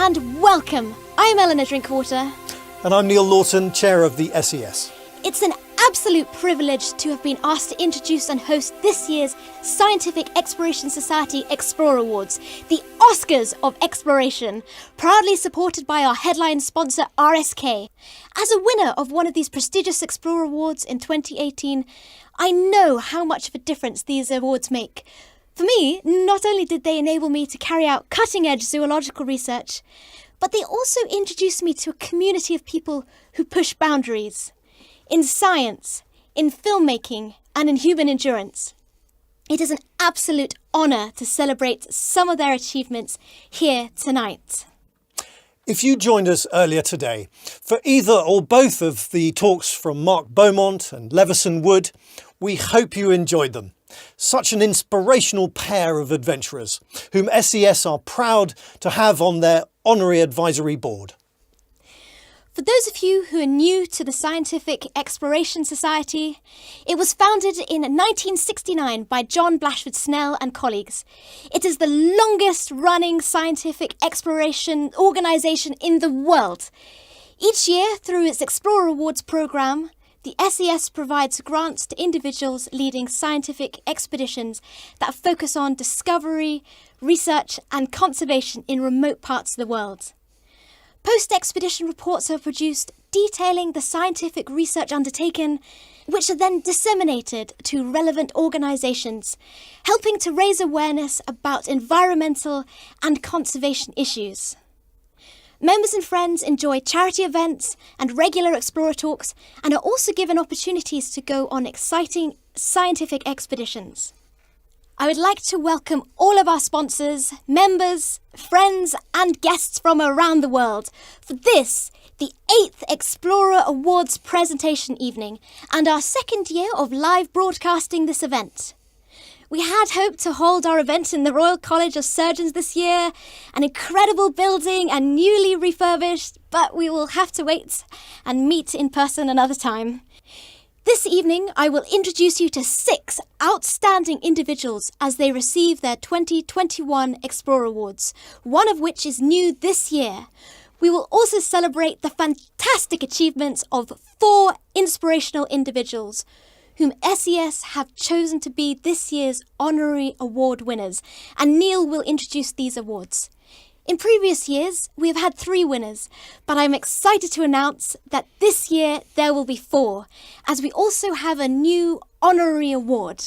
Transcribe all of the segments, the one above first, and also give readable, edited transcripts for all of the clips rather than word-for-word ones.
and welcome. I'm Eleanor Drinkwater. And I'm Neil Lawton, Chair of the SES. It's an absolute privilege to have been asked to introduce and host this year's Scientific Exploration Society Explorer Awards, the Oscars of Exploration, proudly supported by our headline sponsor RSK. As a winner of one of these prestigious Explorer Awards in 2018, I know how much of a difference these awards make. For me, not only did they enable me to carry out cutting-edge zoological research, but they also introduced me to a community of people who push boundaries in science, in filmmaking, and in human endurance. It is an absolute honour to celebrate some of their achievements here tonight. If you joined us earlier today for either or both of the talks from Mark Beaumont and Levison Wood, we hope you enjoyed them. Such an inspirational pair of adventurers, whom SES are proud to have on their Honorary Advisory Board. For those of you who are new to the Scientific Exploration Society, it was founded in 1969 by John BLASHFORD-SNELL and colleagues. It is the longest running scientific exploration organisation in the world. Each year, through its Explorer Awards programme, the SES provides grants to individuals leading scientific expeditions that focus on discovery, research and conservation in remote parts of the world. Post-expedition reports are produced detailing the scientific research undertaken, which are then disseminated to relevant organisations, helping to raise awareness about environmental and conservation issues. Members and friends enjoy charity events and regular Explorer talks and are also given opportunities to go on exciting scientific expeditions. I would like to welcome all of our sponsors, members, friends and guests from around the world for this, the 8th Explorer Awards presentation evening and our second year of live broadcasting this event. We had hoped to hold our event in the Royal College of Surgeons this year, an incredible building and newly refurbished, but we will have to wait and meet in person another time. This evening, I will introduce you to 6 outstanding individuals as they receive their 2021 Explorer Awards, one of which is new this year. We will also celebrate the fantastic achievements of 4 inspirational individuals, whom SES have chosen to be this year's Honorary Award winners, and Neil will introduce these awards. In previous years, we have had 3 winners, but I'm excited to announce that this year there will be 4, as we also have a new Honorary Award.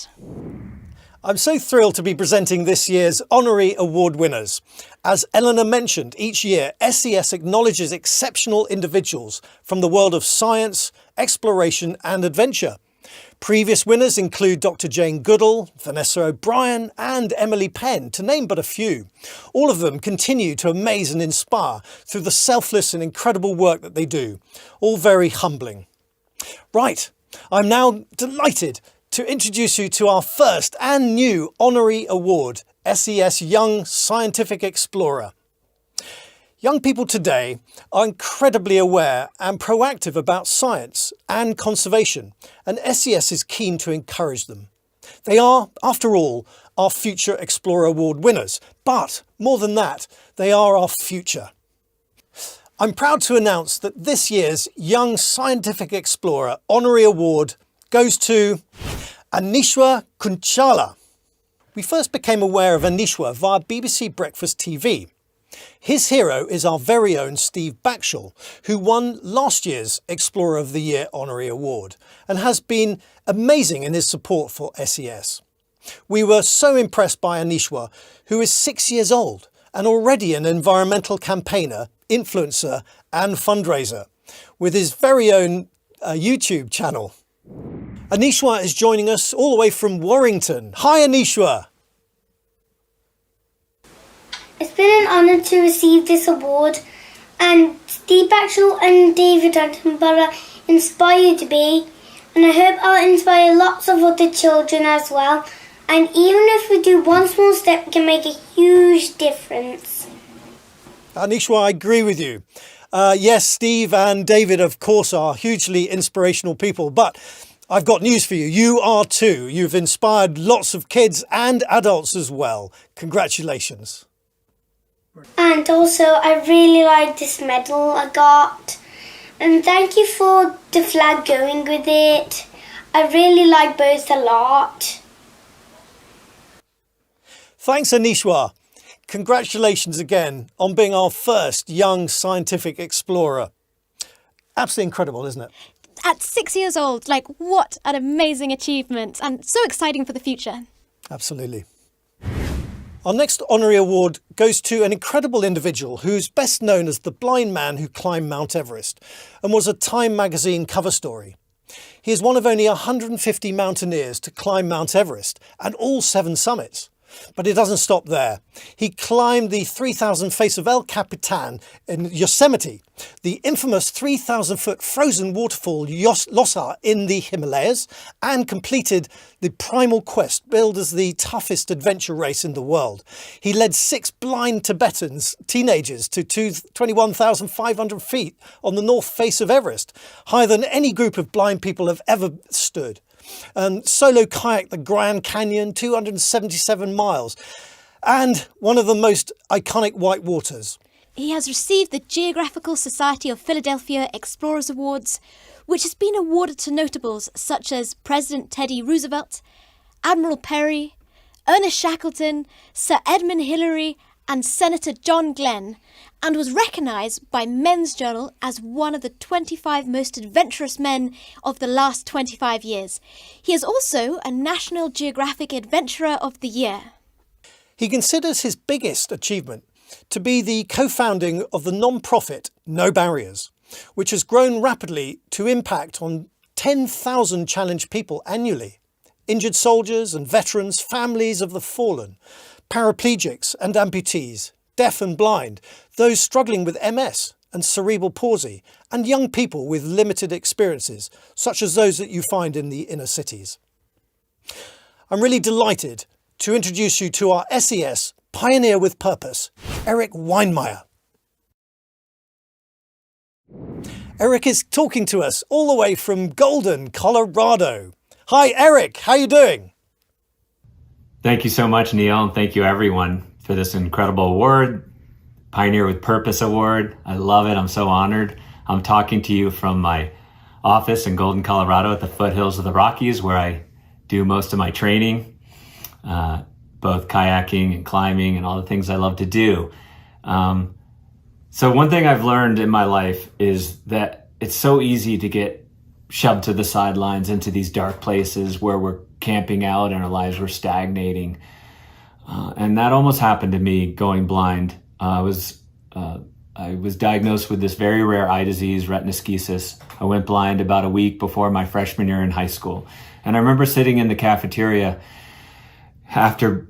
I'm so thrilled to be presenting this year's Honorary Award winners. As Eleanor mentioned, each year SES acknowledges exceptional individuals from the world of science, exploration and adventure. Previous winners include Dr. Jane Goodall, Vanessa O'Brien and Emily Penn, to name but a few. All of them continue to amaze and inspire through the selfless and incredible work that they do. All very humbling. Right, I'm now delighted to introduce you to our first and new Honorary Award, SES Young Scientific Explorer. Young people today are incredibly aware and proactive about science and conservation, and SES is keen to encourage them. They are, after all, our future Explorer Award winners, but more than that, they are our future. I'm proud to announce that this year's Young Scientific Explorer Honorary Award goes to Anishwa Kunchala. We first became aware of Anishwa via BBC Breakfast TV. His hero is our very own Steve Backshall, who won last year's Explorer of the Year Honorary Award and has been amazing in his support for SES. We were so impressed by Anishwa, who is 6 years old and already an environmental campaigner, influencer and fundraiser, with his very own YouTube channel. Anishwa is joining us all the way from Warrington. Hi Anishwa! It's been an honour to receive this award, and Steve Backshall and David Attenborough inspired me, and I hope I'll inspire lots of other children as well. And even if we do one small step, we can make a huge difference. Anishwa, I agree with you. Yes, Steve and David, of course, are hugely inspirational people, but I've got news for you. You are too. You've inspired lots of kids and adults as well. Congratulations. And also, I really like this medal I got. And thank you for the flag going with it. I really like both a lot. Thanks, Anishwa. Congratulations again on being our first young scientific explorer. Absolutely incredible, isn't it? At 6 years old, like, what an amazing achievement, and so exciting for the future. Absolutely. Our next honorary award goes to an incredible individual who's best known as the blind man who climbed Mount Everest and was a Time magazine cover story. He is one of only 150 mountaineers to climb Mount Everest and all 7 summits. But it doesn't stop there. He climbed the 3,000 face of El Capitan in Yosemite, the infamous 3,000-foot frozen waterfall Lhasa in the Himalayas, and completed the primal quest billed as the toughest adventure race in the world. He led 6 blind teenagers to 21,500 feet on the north face of Everest, higher than any group of blind people have ever stood. And solo kayaked the Grand Canyon, 277 miles, and one of the most iconic white waters. He has received the Geographical Society of Philadelphia Explorers Awards, which has been awarded to notables such as President Teddy Roosevelt, Admiral Perry, Ernest Shackleton, Sir Edmund Hillary, and Senator John Glenn, and was recognised by Men's Journal as one of the 25 most adventurous men of the last 25 years. He is also a National Geographic Adventurer of the Year. He considers his biggest achievement to be the co-founding of the non-profit No Barriers, which has grown rapidly to impact on 10,000 challenged people annually. Injured soldiers and veterans, families of the fallen, paraplegics and amputees, deaf and blind, those struggling with MS and cerebral palsy, and young people with limited experiences, such as those that you find in the inner cities. I'm really delighted to introduce you to our SES Pioneer with Purpose, Eric Weinmire. Eric is talking to us all the way from Golden, Colorado. Hi, Eric. How are you doing? Thank you so much, Neil, and thank you everyone for this incredible award, Pioneer with Purpose Award. I love it. I'm so honored. I'm talking to you from my office in Golden, Colorado at the foothills of the Rockies, where I do most of my training, both kayaking and climbing and all the things I love to do. So one thing I've learned in my life is that it's so easy to get shoved to the sidelines into these dark places where we're camping out and our lives were stagnating. And that almost happened to me going blind. I was diagnosed with this very rare eye disease, retinoschisis. I went blind about a week before my freshman year in high school. And I remember sitting in the cafeteria after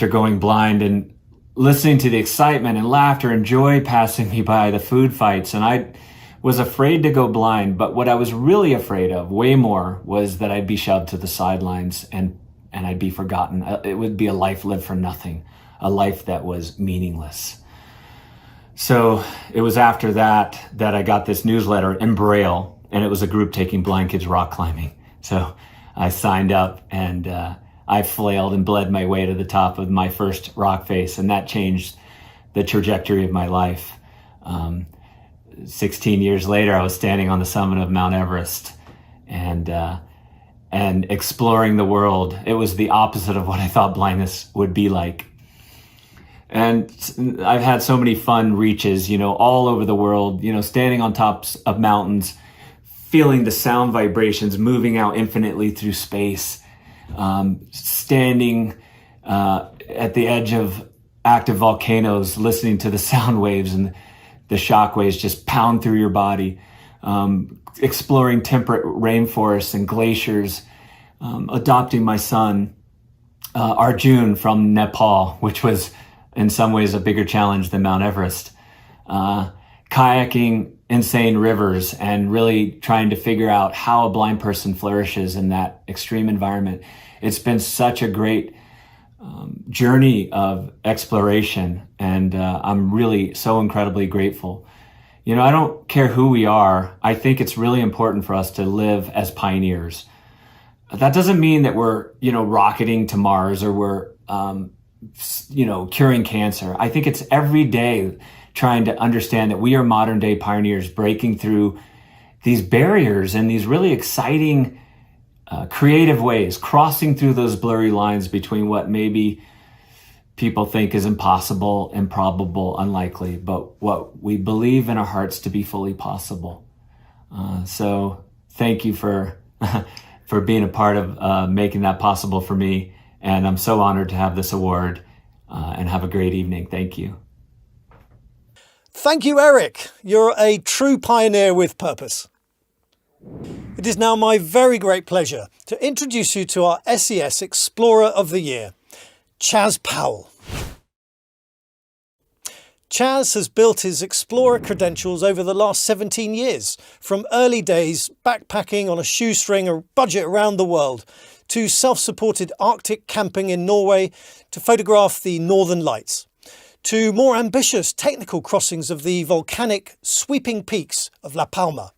going blind and listening to the excitement and laughter and joy passing me by, the food fights. And I was afraid to go blind, but what I was really afraid of, way more, was that I'd be shoved to the sidelines and I'd be forgotten. It would be a life lived for nothing, a life that was meaningless. So it was after that I got this newsletter in Braille, and it was a group taking blind kids rock climbing. So I signed up and I flailed and bled my way to the top of my first rock face, and that changed the trajectory of my life. 16 years later, I was standing on the summit of Mount Everest and exploring the world. It was the opposite of what I thought blindness would be like. And I've had so many fun reaches, all over the world, standing on tops of mountains, feeling the sound vibrations moving out infinitely through space, standing at the edge of active volcanoes, listening to the sound waves and the shock waves just pound through your body, exploring temperate rainforests and glaciers, adopting my son, Arjun, from Nepal, which was in some ways a bigger challenge than Mount Everest, kayaking insane rivers and really trying to figure out how a blind person flourishes in that extreme environment. It's been such a great journey of exploration, and I'm really so incredibly grateful. I don't care who we are. I think it's really important for us to live as pioneers. That doesn't mean that we're, rocketing to Mars, or we're curing cancer. I think it's every day trying to understand that we are modern day pioneers breaking through these barriers and these really exciting, creative ways, crossing through those blurry lines between what maybe people think is impossible, improbable, unlikely, but what we believe in our hearts to be fully possible. So thank you for for being a part of making that possible for me. And I'm so honored to have this award, and have a great evening. Thank you. Thank you, Eric. You're a true pioneer with purpose. It is now my very great pleasure to introduce you to our SES Explorer of the Year, Chaz Powell. Chaz has built his Explorer credentials over the last 17 years, from early days backpacking on a shoestring or budget around the world, to self-supported Arctic camping in Norway to photograph the Northern Lights, to more ambitious technical crossings of the volcanic sweeping peaks of La Palma.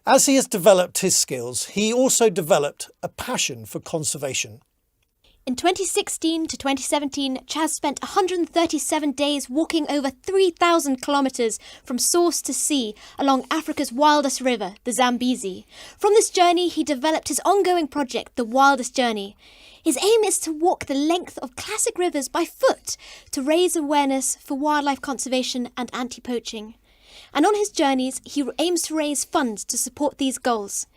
As he has developed his skills, he also developed a passion for conservation. In 2016 to 2017, Chaz spent 137 days walking over 3,000 kilometres from source to sea along Africa's wildest river, the Zambezi. From this journey, he developed his ongoing project, The Wildest Journey. His aim is to walk the length of classic rivers by foot to raise awareness for wildlife conservation and anti-poaching. And on his journeys, he aims to raise funds to support these goals.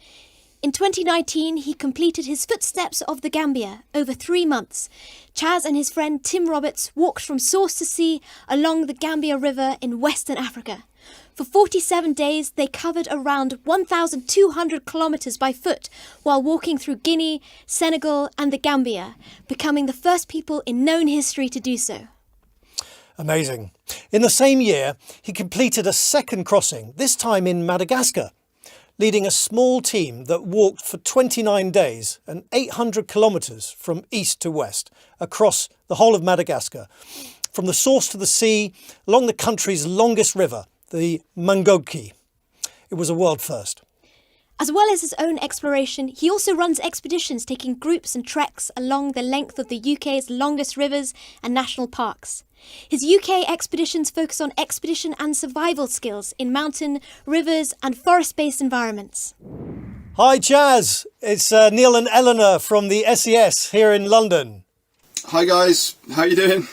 In 2019, he completed his Footsteps of the Gambia over 3 months. Chaz and his friend Tim Roberts walked from source to sea along the Gambia River in Western Africa. For 47 days, they covered around 1,200 kilometres by foot while walking through Guinea, Senegal and the Gambia, becoming the first people in known history to do so. Amazing. In the same year, he completed a second crossing, this time in Madagascar, leading a small team that walked for 29 days and 800 kilometres from east to west across the whole of Madagascar, from the source to the sea, along the country's longest river, the Mangoki. It was a world first. As well as his own exploration, he also runs expeditions taking groups and treks along the length of the UK's longest rivers and national parks. His UK expeditions focus on expedition and survival skills in mountain, rivers and forest-based environments. Hi Chaz, it's Neil and Eleanor from the SES here in London. Hi guys, how you doing?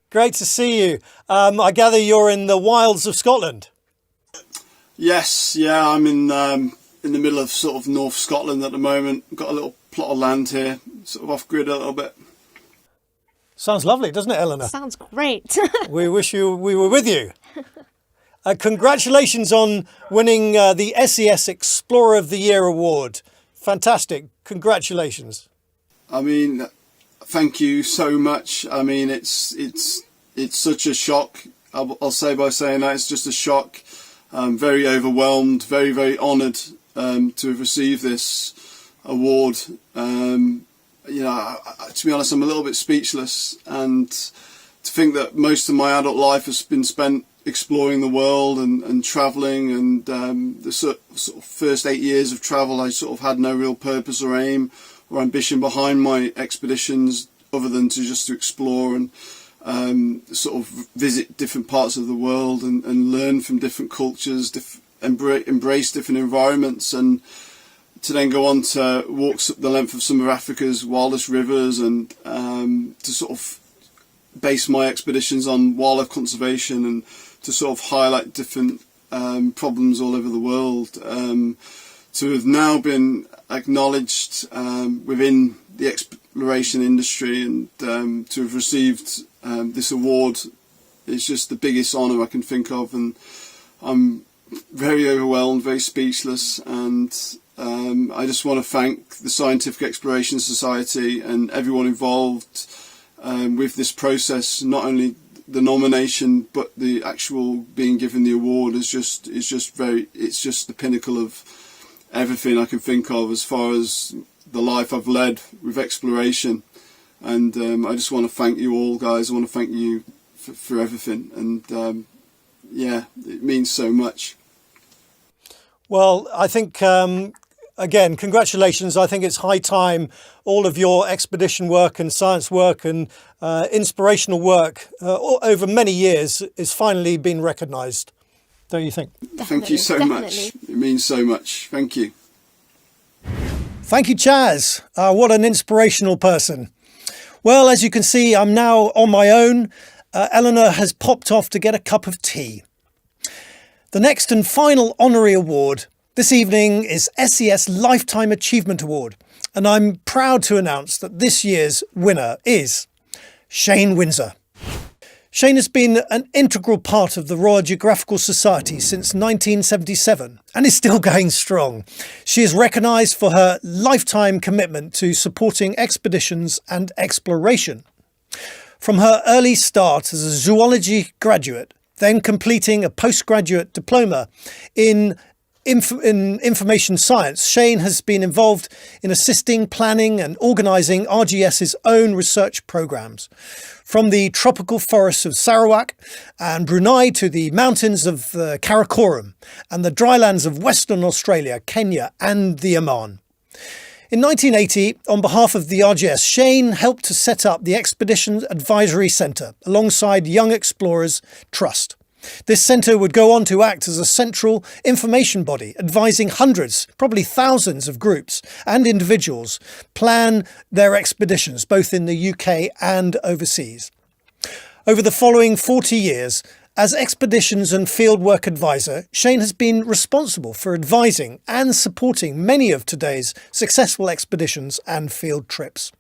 Great to see you. I gather you're in the wilds of Scotland. Yes, yeah, I'm in the middle of sort of North Scotland at the moment. Got a little plot of land here, sort of off grid a little bit. Sounds lovely, doesn't it, Eleanor? Sounds great. We wish we were with you. Congratulations on winning the SES Explorer of the Year award. Fantastic. Congratulations. I mean, thank you so much. I mean, it's such a shock. I'll say by saying that it's just a shock. I'm very overwhelmed, very, very honoured to have received this award. To be honest, I'm a little bit speechless, and to think that most of my adult life has been spent exploring the world and travelling, and the sort of first 8 years of travel I sort of had no real purpose or aim or ambition behind my expeditions other than to explore and sort of visit different parts of the world and learn from different cultures, embrace different environments, and to then go on to walk the length of some of Africa's wildest rivers, and to sort of base my expeditions on wildlife conservation and to sort of highlight different problems all over the world. To have now been acknowledged within the exploration industry and to have received this award is just the biggest honour I can think of, and I'm very overwhelmed, very speechless, and I just want to thank the Scientific Exploration Society and everyone involved with this process. Not only the nomination, but the actual being given the award is just the pinnacle of everything I can think of as far as the life I've led with exploration. And I just want to thank you all, guys. I want to thank you for everything, and yeah, it means so much. Well, I think again, congratulations. I think it's high time all of your expedition work and science work and inspirational work over many years is finally being recognised. Don't you think? Definitely, Thank you so much. It means so much. Thank you. Thank you, Chaz. What an inspirational person. Well, as you can see, I'm now on my own. Eleanor has popped off to get a cup of tea. The next and final Honorary Award this evening is SES Lifetime Achievement Award, and I'm proud to announce that this year's winner is Shane Windsor. Shane has been an integral part of the Royal Geographical Society since 1977 and is still going strong. She is recognised for her lifetime commitment to supporting expeditions and exploration. From her early start as a zoology graduate, then completing a postgraduate diploma in information science, Shane has been involved in assisting, planning and organising RGS's own research programmes. From the tropical forests of Sarawak and Brunei to the mountains of the Karakoram and the drylands of Western Australia, Kenya and the Oman. In 1980, on behalf of the RGS, Shane helped to set up the Expedition Advisory Centre alongside Young Explorers Trust. This centre would go on to act as a central information body, advising hundreds, probably thousands of groups and individuals plan their expeditions, both in the UK and overseas. Over the following 40 years, as Expeditions and Fieldwork Advisor, Shane has been responsible for advising and supporting many of today's successful expeditions and field trips.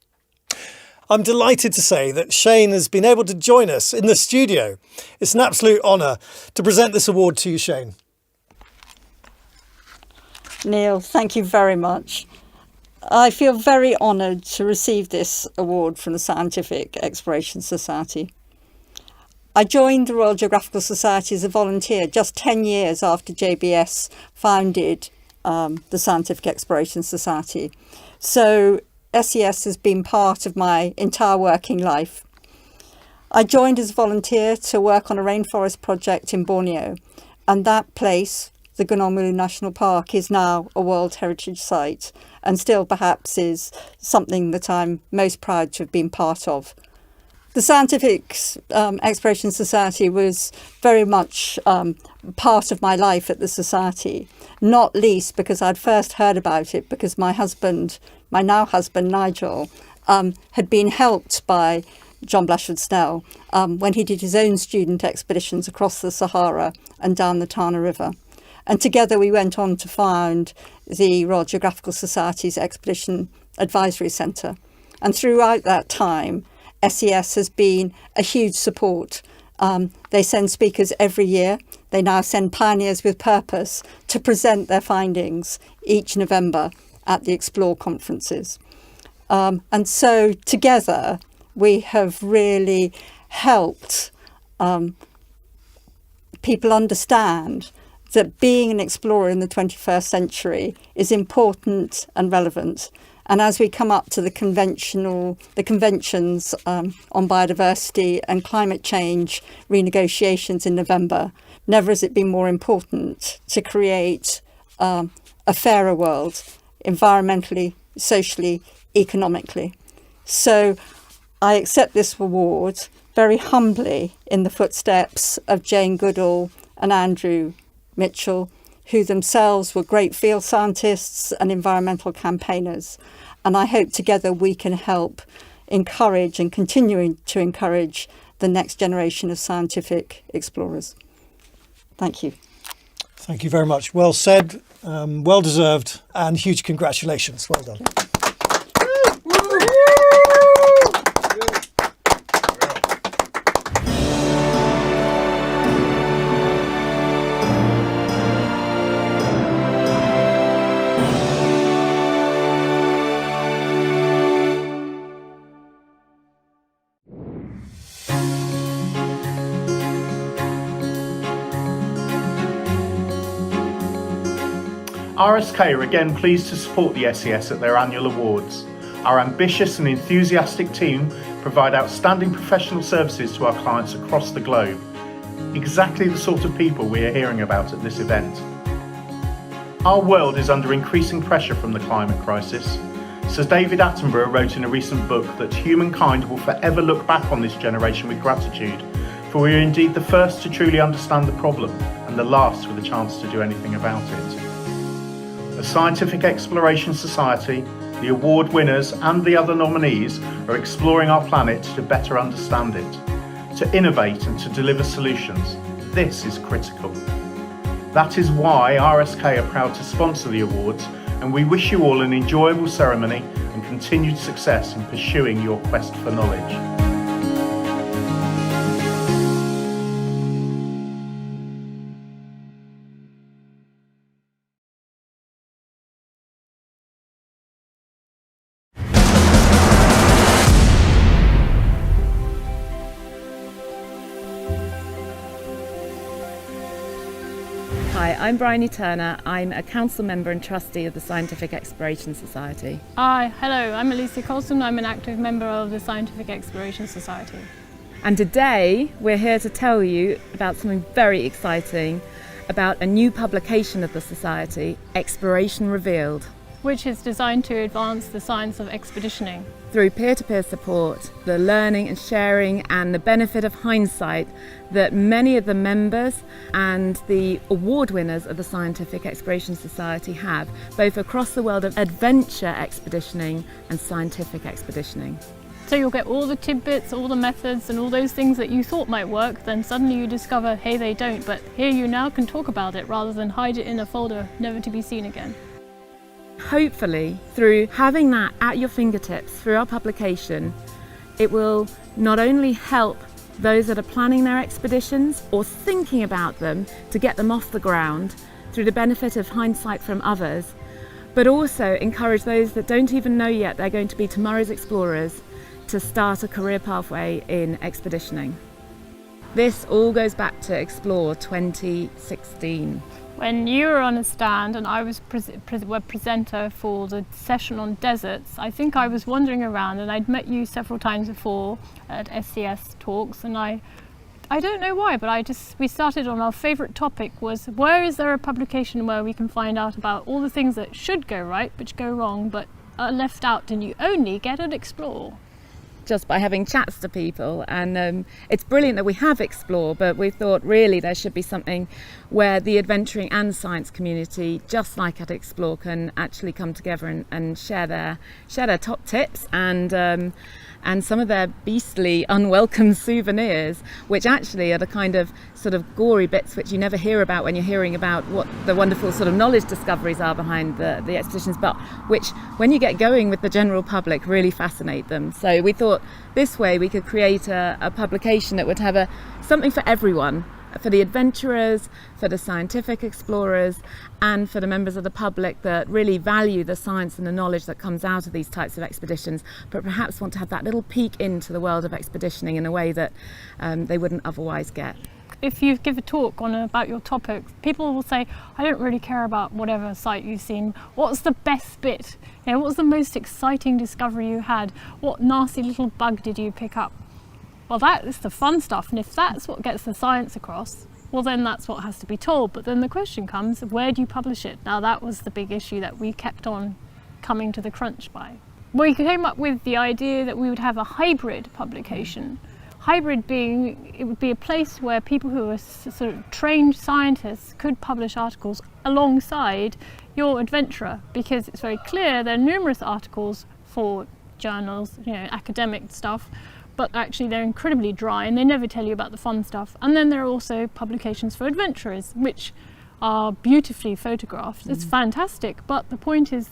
I'm delighted to say that Shane has been able to join us in the studio. It's an absolute honour to present this award to you, Shane. Neil, thank you very much. I feel very honoured to receive this award from the Scientific Exploration Society. I joined the Royal Geographical Society as a volunteer just 10 years after JBS founded the Scientific Exploration Society. So SES has been part of my entire working life. I joined as a volunteer to work on a rainforest project in Borneo, and that place, the Gunung Mulu National Park, is now a World Heritage Site and still perhaps is something that I'm most proud to have been part of. The Scientific Exploration Society was very much part of my life at the Society, not least because I'd first heard about it because my now husband Nigel, had been helped by John Blashford-SNELL when he did his own student expeditions across the Sahara and down the Tana River. And together we went on to found the Royal Geographical Society's Expedition Advisory Centre. And throughout that time, SES has been a huge support. They send speakers every year. They now send Pioneers with Purpose to present their findings each November at the Explore conferences. And so together we have really helped people understand that being an explorer in the 21st century is important and relevant. And as we come up to the conventions on biodiversity and climate change renegotiations in November, never has it been more important to create a fairer world, environmentally, socially, economically. So I accept this award very humbly in the footsteps of Jane Goodall and Andrew Mitchell, who themselves were great field scientists and environmental campaigners. And I hope together we can help encourage and continuing to encourage the next generation of scientific explorers. Thank you. Thank you very much. Well said, well deserved, and huge congratulations. Well done. RSK are again pleased to support the SES at their annual awards. Our ambitious and enthusiastic team provide outstanding professional services to our clients across the globe. Exactly the sort of people we are hearing about at this event. Our world is under increasing pressure from the climate crisis. Sir David Attenborough wrote in a recent book that humankind will forever look back on this generation with gratitude, for we are indeed the first to truly understand the problem and the last with a chance to do anything about it. The Scientific Exploration Society, the award winners and the other nominees are exploring our planet to better understand it, to innovate and to deliver solutions. This is critical. That is why RSK are proud to sponsor the awards, and we wish you all an enjoyable ceremony and continued success in pursuing your quest for knowledge. Hi, I'm Bryony Turner. I'm a council member and trustee of the Scientific Exploration Society. Hi, hello, I'm Alicia Colson. I'm an active member of the Scientific Exploration Society. And today we're here to tell you about something very exciting, about a new publication of the Society, Exploration Revealed. Which is designed to advance the science of expeditioning. Through peer-to-peer support, the learning and sharing and the benefit of hindsight that many of the members and the award winners of the Scientific Exploration Society have, both across the world of adventure expeditioning and scientific expeditioning. So you'll get all the tidbits, all the methods and all those things that you thought might work, then suddenly you discover, hey, they don't, but here you now can talk about it rather than hide it in a folder, never to be seen again. Hopefully, through having that at your fingertips through our publication, it will not only help those that are planning their expeditions or thinking about them to get them off the ground through the benefit of hindsight from others, but also encourage those that don't even know yet they're going to be tomorrow's explorers to start a career pathway in expeditioning. This all goes back to Explore 2016. When you were on a stand and I was presenter for the session on deserts, I think I was wandering around and I'd met you several times before at SES talks, and I don't know why, but we started on our favourite topic was, where is there a publication where we can find out about all the things that should go right which go wrong but are left out and you only get at Explore? Just by having chats to people, and it's brilliant that we have Explore, but we thought really there should be something where the adventuring and science community, just like at Explore, can actually come together and share their top tips and some of their beastly unwelcome souvenirs, which actually are the kind of sort of gory bits which you never hear about when you're hearing about what the wonderful sort of knowledge discoveries are behind the expeditions, but which, when you get going with the general public, really fascinate them. So we thought this way we could create a publication that would have something for everyone, for the adventurers, for the scientific explorers, and for the members of the public that really value the science and the knowledge that comes out of these types of expeditions, but perhaps want to have that little peek into the world of expeditioning in a way that they wouldn't otherwise get. If you give a talk about your topic, people will say, I don't really care about whatever site you've seen. What's the best bit? What was the most exciting discovery you had? What nasty little bug did you pick up? Well, that is the fun stuff, and if that's what gets the science across, well, then that's what has to be told. But then the question comes, where do you publish it? Now, that was the big issue that we kept on coming to the crunch by. We came up with the idea that we would have a hybrid publication. Hybrid being, it would be a place where people who are sort of trained scientists could publish articles alongside your adventurer, because it's very clear there are numerous articles for journals, academic stuff, but actually they're incredibly dry and they never tell you about the fun stuff. And then there are also publications for adventurers, which are beautifully photographed. It's fantastic, but the point is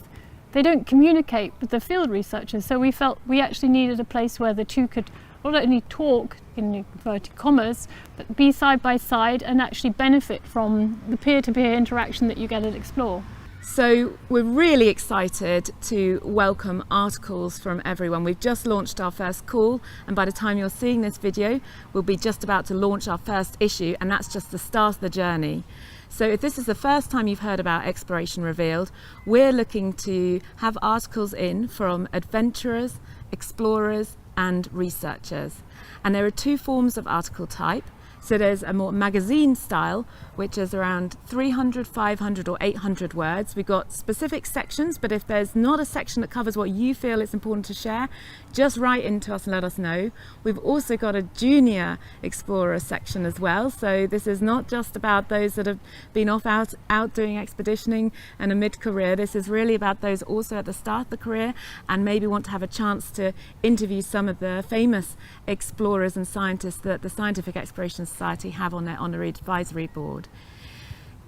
they don't communicate with the field researchers. So we felt we actually needed a place where the two could not only talk, in inverted commas, but be side by side and actually benefit from the peer-to-peer interaction that you get at Explore. So we're really excited to welcome articles from everyone. We've just launched our first call, and by the time you're seeing this video, we'll be just about to launch our first issue, and that's just the start of the journey. So if this is the first time you've heard about Exploration Revealed, we're looking to have articles in from adventurers, explorers, and researchers. And there are two forms of article type. So there's a more magazine style, which is around 300, 500 or 800 words. We've got specific sections, but if there's not a section that covers what you feel it's important to share, just write into us and let us know. We've also got a junior explorer section as well. So this is not just about those that have been out doing expeditioning and a mid-career. This is really about those also at the start of the career and maybe want to have a chance to interview some of the famous explorers and scientists that the Scientific Exploration Society have on their Honorary Advisory Board.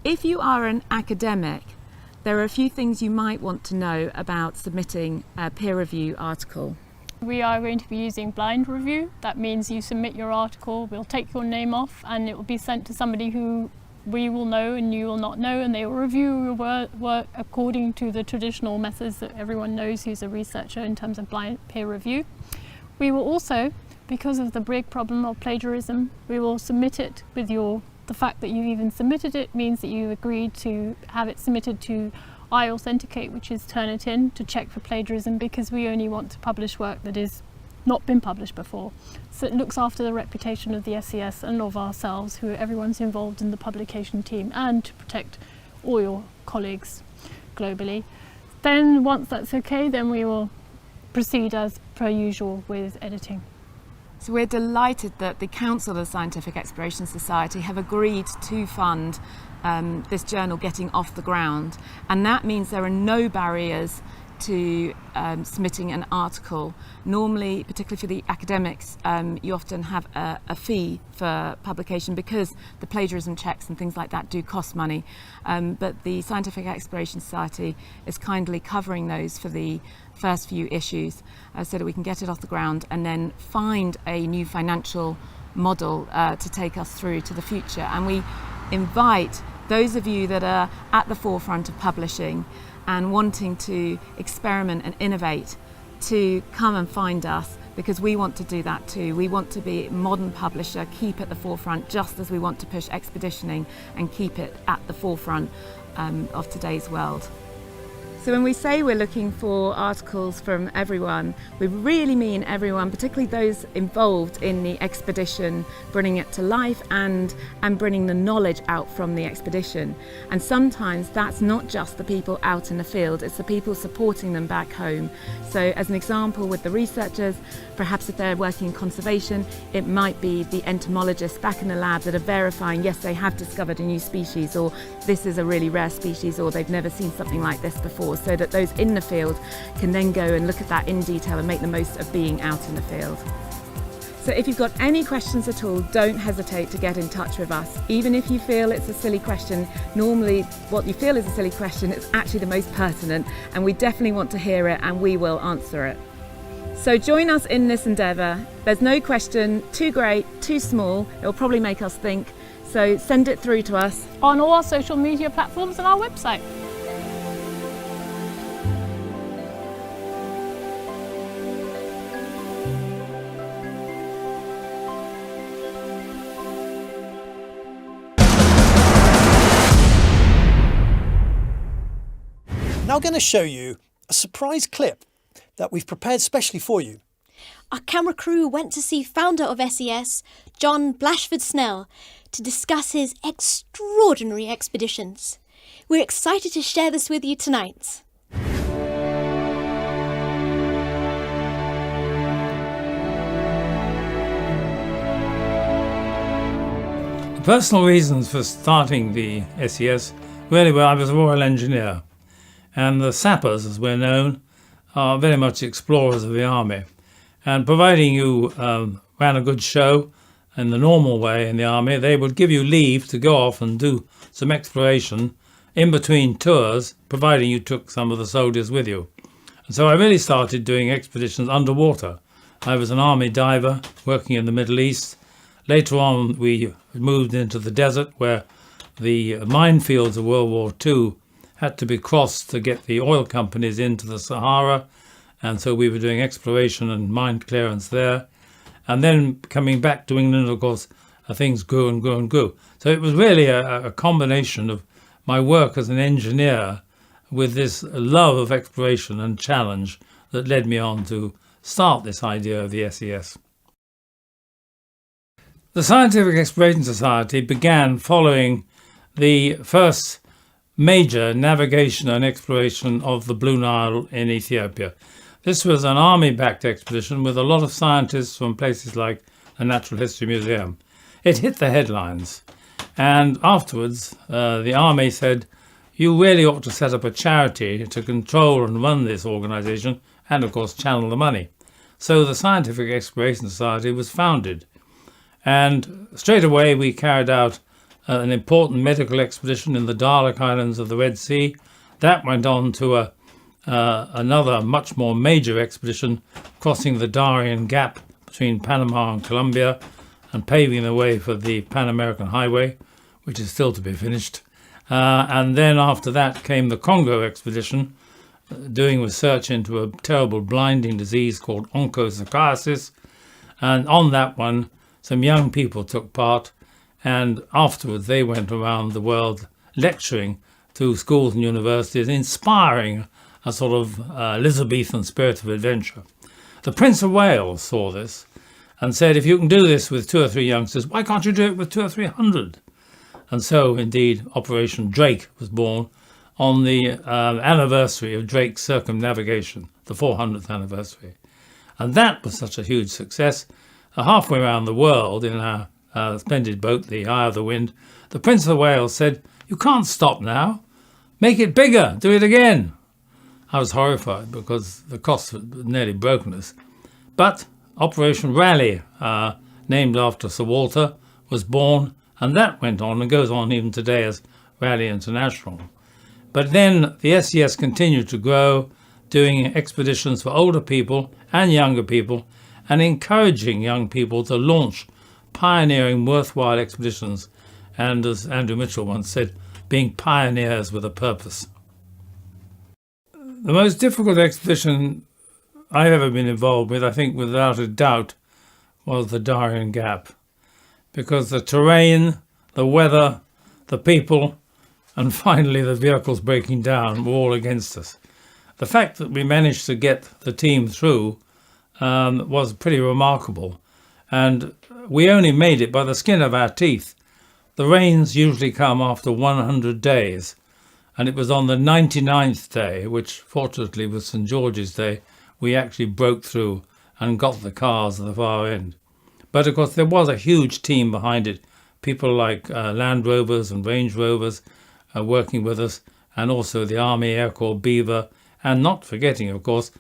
If you are an academic, there are a few things you might want to know about submitting a peer review article. We are going to be using blind review. That means you submit your article, we'll take your name off, and it will be sent to somebody who we will know and you will not know, and they will review your work according to the traditional methods that everyone knows who's a researcher in terms of blind peer review. We will also, because of the big problem of plagiarism, we will submit it with the fact that you even submitted it means that you agreed to have it submitted to iAuthenticate, which is Turnitin, to check for plagiarism, because we only want to publish work that has not been published before. So it looks after the reputation of the SES and of ourselves, who everyone's involved in the publication team, and to protect all your colleagues globally. Then once that's okay, then we will proceed as per usual with editing. So we're delighted that the Council of the Scientific Exploration Society have agreed to fund this journal getting off the ground, and that means there are no barriers to submitting an article. Normally, particularly for the academics, you often have a fee for publication because the plagiarism checks and things like that do cost money, but the Scientific Exploration Society is kindly covering those for the first few issues so that we can get it off the ground and then find a new financial model to take us through to the future. And we invite those of you that are at the forefront of publishing and wanting to experiment and innovate to come and find us, because we want to do that too. We want to be a modern publisher, keep at the forefront, just as we want to push expeditioning and keep it at the forefront of today's world. So when we say we're looking for articles from everyone, we really mean everyone, particularly those involved in the expedition, bringing it to life and bringing the knowledge out from the expedition. And sometimes that's not just the people out in the field, it's the people supporting them back home. So as an example with the researchers, perhaps if they're working in conservation, it might be the entomologists back in the lab that are verifying, yes, they have discovered a new species, or this is a really rare species, or they've never seen something like this before, so that those in the field can then go and look at that in detail and make the most of being out in the field. So if you've got any questions at all, don't hesitate to get in touch with us. Even if you feel it's a silly question, normally what you feel is a silly question is actually the most pertinent, and we definitely want to hear it and we will answer it. So join us in this endeavour. There's no question too great, too small. It will probably make us think. So send it through to us on all our social media platforms and our website. Now I'm going to show you a surprise clip that we've prepared specially for you. Our camera crew went to see founder of SES, John BLASHFORD-SNELL, to discuss his extraordinary expeditions. We're excited to share this with you tonight. The personal reasons for starting the SES really were I was a Royal Engineer, and the sappers, as we're known, are very much explorers of the army. And providing you ran a good show in the normal way in the army, they would give you leave to go off and do some exploration in between tours, providing you took some of the soldiers with you. And so I really started doing expeditions underwater. I was an army diver working in the Middle East. Later on, we moved into the desert where the minefields of World War II had to be crossed to get the oil companies into the Sahara, and so we were doing exploration and mine clearance there. And then coming back to England, of course, things grew and grew and grew. So it was really a combination of my work as an engineer with this love of exploration and challenge that led me on to start this idea of the SES. The Scientific Exploration Society began following the first major navigation and exploration of the Blue Nile in Ethiopia. This was an army-backed expedition with a lot of scientists from places like the Natural History Museum. It hit the headlines, and afterwards the army said, you really ought to set up a charity to control and run this organisation and, of course, channel the money. So the Scientific Exploration Society was founded, and straight away we carried out an important medical expedition in the Dalek Islands of the Red Sea. That went on to another much more major expedition crossing the Darien Gap between Panama and Colombia and paving the way for the Pan American Highway, which is still to be finished. And then after that came the Congo expedition, doing research into a terrible blinding disease called onchocerciasis. And on that one, some young people took part, and afterwards they went around the world lecturing to schools and universities, inspiring a sort of Elizabethan spirit of adventure. The Prince of Wales saw this and said, if you can do this with 2 or 3 youngsters, why can't you do it with 200 or 300? And so, indeed, Operation Drake was born on the anniversary of Drake's circumnavigation, the 400th anniversary. And that was such a huge success. Halfway around the world in our splendid boat, the Eye of the Wind, the Prince of Wales said, you can't stop now. Make it bigger. Do it again. I was horrified because the costs had nearly broken us. But Operation Raleigh, named after Sir Walter, was born, and that went on and goes on even today as Raleigh International. But then the SES continued to grow, doing expeditions for older people and younger people, and encouraging young people to launch pioneering, worthwhile expeditions, and as Andrew Mitchell once said, being pioneers with a purpose. The most difficult expedition I've ever been involved with, I think without a doubt, was the Darien Gap, because the terrain, the weather, the people, and finally the vehicles breaking down were all against us. The fact that we managed to get the team through was pretty remarkable, and we only made it by the skin of our teeth. The rains usually come after 100 days, and it was on the 99th day, which fortunately was St George's Day, we actually broke through and got the cars at the far end. But of course there was a huge team behind it, people like Land Rovers and Range Rovers working with us, and also the Army Air Corps Beaver, and not forgetting, of course,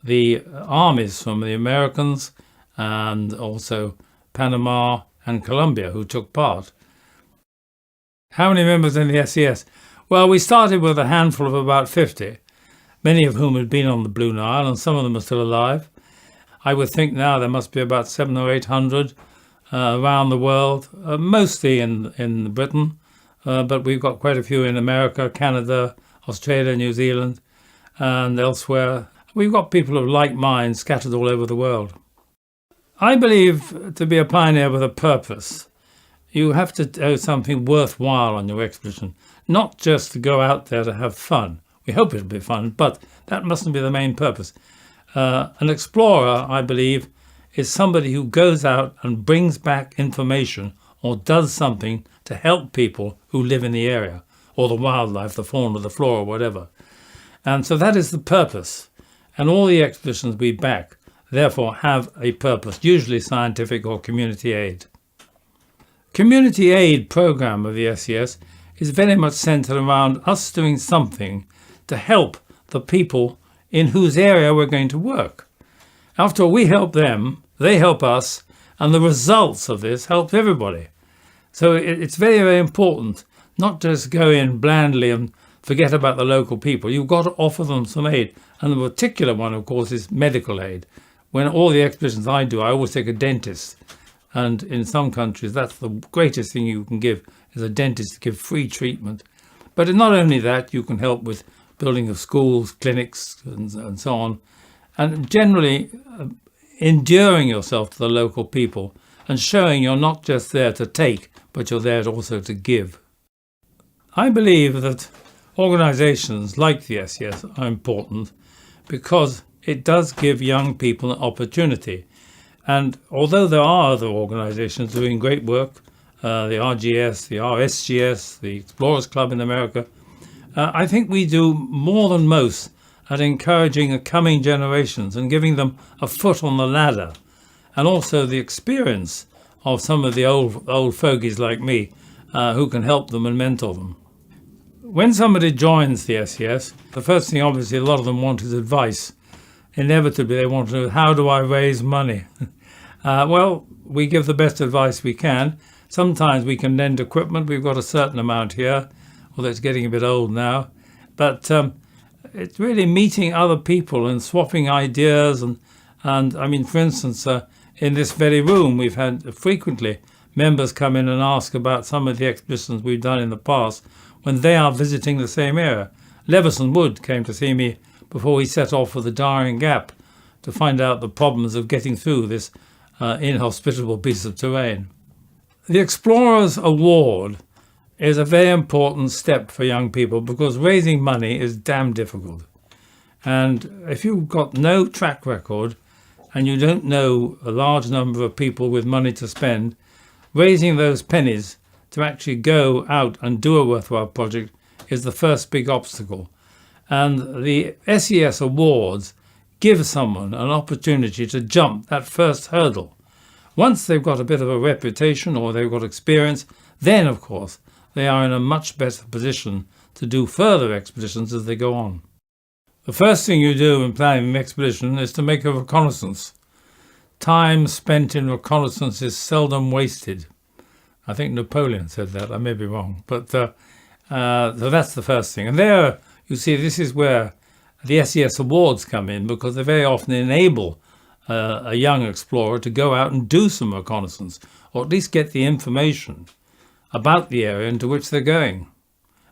the armies from the Americans and also Panama and Colombia who took part. How many members in the SES? Well, we started with a handful of about 50, many of whom had been on the Blue Nile, and some of them are still alive. I would think now there must be about 700 or 800 around the world, mostly in Britain, but we've got quite a few in America, Canada, Australia, New Zealand, and elsewhere. We've got people of like minds scattered all over the world. I believe to be a pioneer with a purpose, you have to do something worthwhile on your expedition, not just to go out there to have fun. We hope it'll be fun, but that mustn't be the main purpose. An explorer, I believe, is somebody who goes out and brings back information or does something to help people who live in the area, or the wildlife, the fauna, the flora, whatever. And so that is the purpose. And all the expeditions we back, therefore, have a purpose, usually scientific or community aid. Community aid program of the SES is very much centred around us doing something to help the people in whose area we're going to work. After all, we help them, they help us, and the results of this help everybody. So it's very, very important not just go in blandly and forget about the local people. You've got to offer them some aid. And the particular one, of course, is medical aid. When all the expeditions I do, I always take a dentist. And in some countries, that's the greatest thing you can give, is a dentist to give free treatment. But not only that, you can help with building of schools, clinics, and so on. And generally, endearing yourself to the local people and showing you're not just there to take, but you're there also to give. I believe that organisations like the SES are important because it does give young people an opportunity. And although there are other organisations doing great work, the RGS, the RSGS, the Explorers Club in America, I think we do more than most at encouraging the coming generations and giving them a foot on the ladder, and also the experience of some of the old fogies like me who can help them and mentor them. When somebody joins the SES, the first thing obviously a lot of them want is advice. Inevitably they want to know, how do I raise money? Well, we give the best advice we can. Sometimes we can lend equipment. We've got a certain amount here, although it's getting a bit old now. But it's really meeting other people and swapping ideas. And I mean, for instance, in this very room, we've had frequently members come in and ask about some of the expeditions we've done in the past when they are visiting the same area. Levison Wood came to see me before he set off for the Darien Gap to find out the problems of getting through this inhospitable piece of terrain. The Explorers Award is a very important step for young people because raising money is damn difficult. And if you've got no track record and you don't know a large number of people with money to spend, raising those pennies to actually go out and do a worthwhile project is the first big obstacle. And the SES Awards give someone an opportunity to jump that first hurdle. Once they've got a bit of a reputation or they've got experience, then, of course, they are in a much better position to do further expeditions as they go on. The first thing you do in planning an expedition is to make a reconnaissance. Time spent in reconnaissance is seldom wasted. I think Napoleon said that. I may be wrong. But so that's the first thing. And there, you see, this is where the SES Awards come in, because they very often enable a young explorer to go out and do some reconnaissance, or at least get the information about the area into which they're going.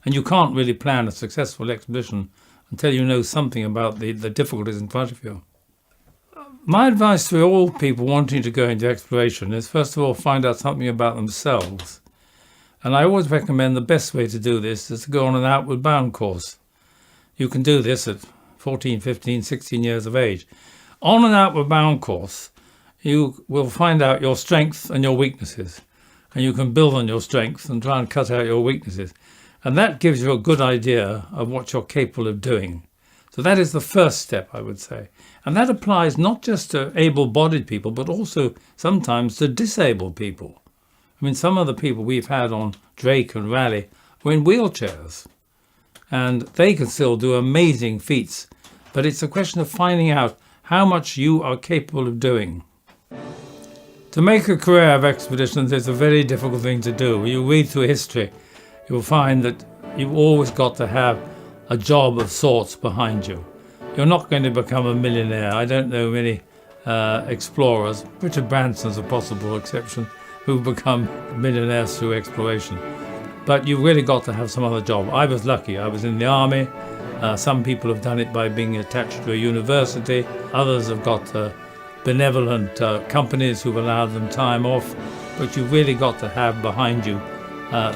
And you can't really plan a successful expedition until you know something about the difficulties in front of you. My advice to all people wanting to go into exploration is, first of all, find out something about themselves. And I always recommend the best way to do this is to go on an outward bound course. You can do this at 14, 15, 16 years of age. On an outward bound course, you will find out your strengths and your weaknesses. And you can build on your strengths and try and cut out your weaknesses. And that gives you a good idea of what you're capable of doing. So that is the first step, I would say. And that applies not just to able-bodied people, but also sometimes to disabled people. I mean, some of the people we've had on Drake and Raleigh were in wheelchairs. And they can still do amazing feats. But it's a question of finding out how much you are capable of doing. To make a career of expeditions is a very difficult thing to do. You read through history, you'll find that you've always got to have a job of sorts behind you. You're not going to become a millionaire. I don't know many explorers, Richard Branson's a possible exception, who've become millionaires through exploration. But you've really got to have some other job. I was lucky. I was in the army. Some people have done it by being attached to a university. Others have got benevolent companies who've allowed them time off. But you've really got to have behind you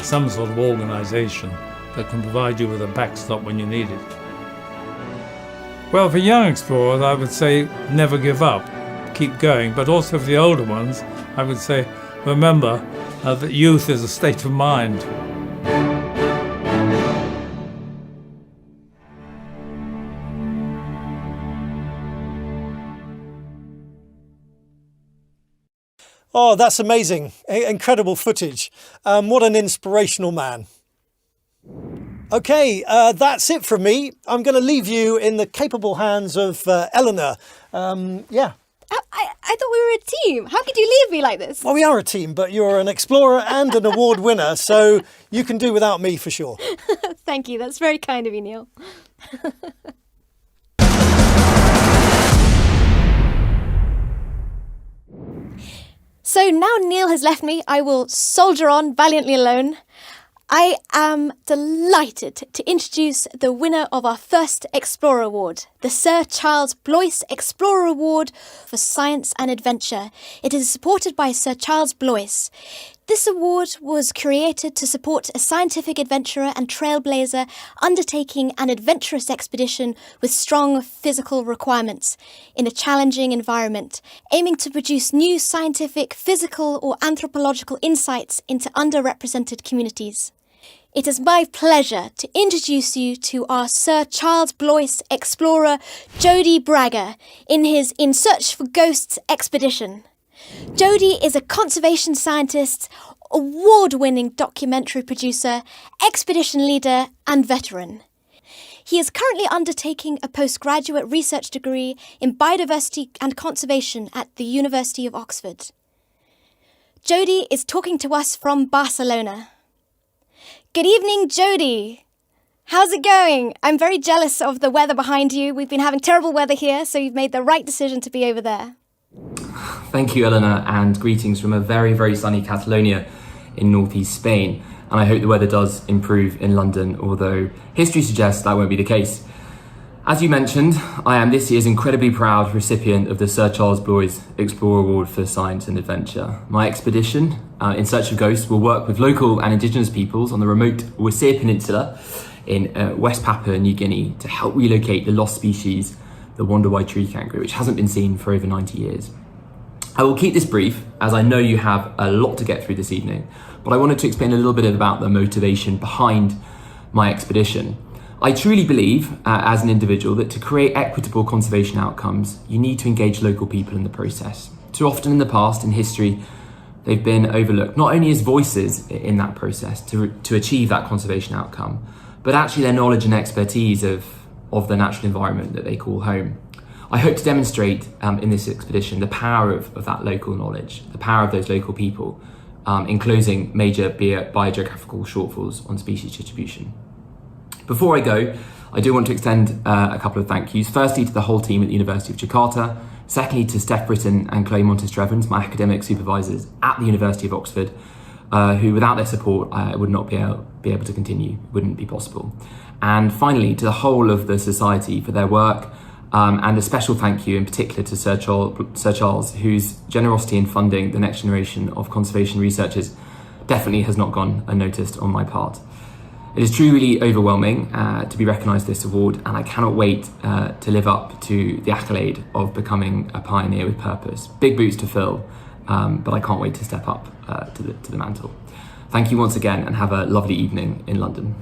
some sort of organisation that can provide you with a backstop when you need it. Well, for young explorers, I would say never give up. Keep going. But also for the older ones, I would say remember that youth is a state of mind. Oh, that's amazing. Incredible footage. What an inspirational man. Okay, that's it from me. I'm going to leave you in the capable hands of Eleanor. Yeah. I thought we were a team. How could you leave me like this? Well, we are a team, but you're an explorer and an award winner, so you can do without me for sure. Thank you. That's very kind of you, Neil. So now Neil has left me, I will soldier on valiantly alone. I am delighted to introduce the winner of our first Explorer Award, the Sir Charles Blois Explorer Award for Science and Adventure. It is supported by Sir Charles Blois. This award was created to support a scientific adventurer and trailblazer undertaking an adventurous expedition with strong physical requirements in a challenging environment, aiming to produce new scientific, physical or anthropological insights into underrepresented communities. It is my pleasure to introduce you to our Sir Charles Blois explorer Jody Bragger in his In Search for Ghosts expedition. Jody is a conservation scientist, award-winning documentary producer, expedition leader and veteran. He is currently undertaking a postgraduate research degree in biodiversity and conservation at the University of Oxford. Jody is talking to us from Barcelona. Good evening, Jody. How's it going? I'm very jealous of the weather behind you. We've been having terrible weather here, so you've made the right decision to be over there. Thank you, Eleanor, and greetings from a very, very sunny Catalonia in northeast Spain. And I hope the weather does improve in London, although history suggests that won't be the case. As you mentioned, I am this year's incredibly proud recipient of the Sir Charles Blois Explorer Award for Science and Adventure. My expedition, In Search of Ghosts, will work with local and indigenous peoples on the remote Windsor Peninsula in West Papua New Guinea to help relocate the lost species, the Wonder-Wide tree kangaroo, which hasn't been seen for over 90 years. I will keep this brief, as I know you have a lot to get through this evening, but I wanted to explain a little bit about the motivation behind my expedition. I truly believe, as an individual, that to create equitable conservation outcomes, you need to engage local people in the process. Too often in the past, in history, they've been overlooked, not only as voices in that process to achieve that conservation outcome, but actually their knowledge and expertise of the natural environment that they call home. I hope to demonstrate in this expedition the power of that local knowledge, the power of those local people, in closing major biogeographical shortfalls on species distribution. Before I go, I do want to extend a couple of thank yous. Firstly, to the whole team at the University of Jakarta. Secondly, to Steph Britton and Chloe Montes-Trevens, my academic supervisors at the University of Oxford, who without their support, I would not be able to continue, wouldn't be possible. And finally, to the whole of the Society for their work, and a special thank you in particular to Sir Charles, whose generosity in funding the next generation of conservation researchers definitely has not gone unnoticed on my part. It is truly overwhelming to be recognised this award, and I cannot wait to live up to the accolade of becoming a pioneer with purpose. Big boots to fill, but I can't wait to step up to the mantle. Thank you once again, and have a lovely evening in London.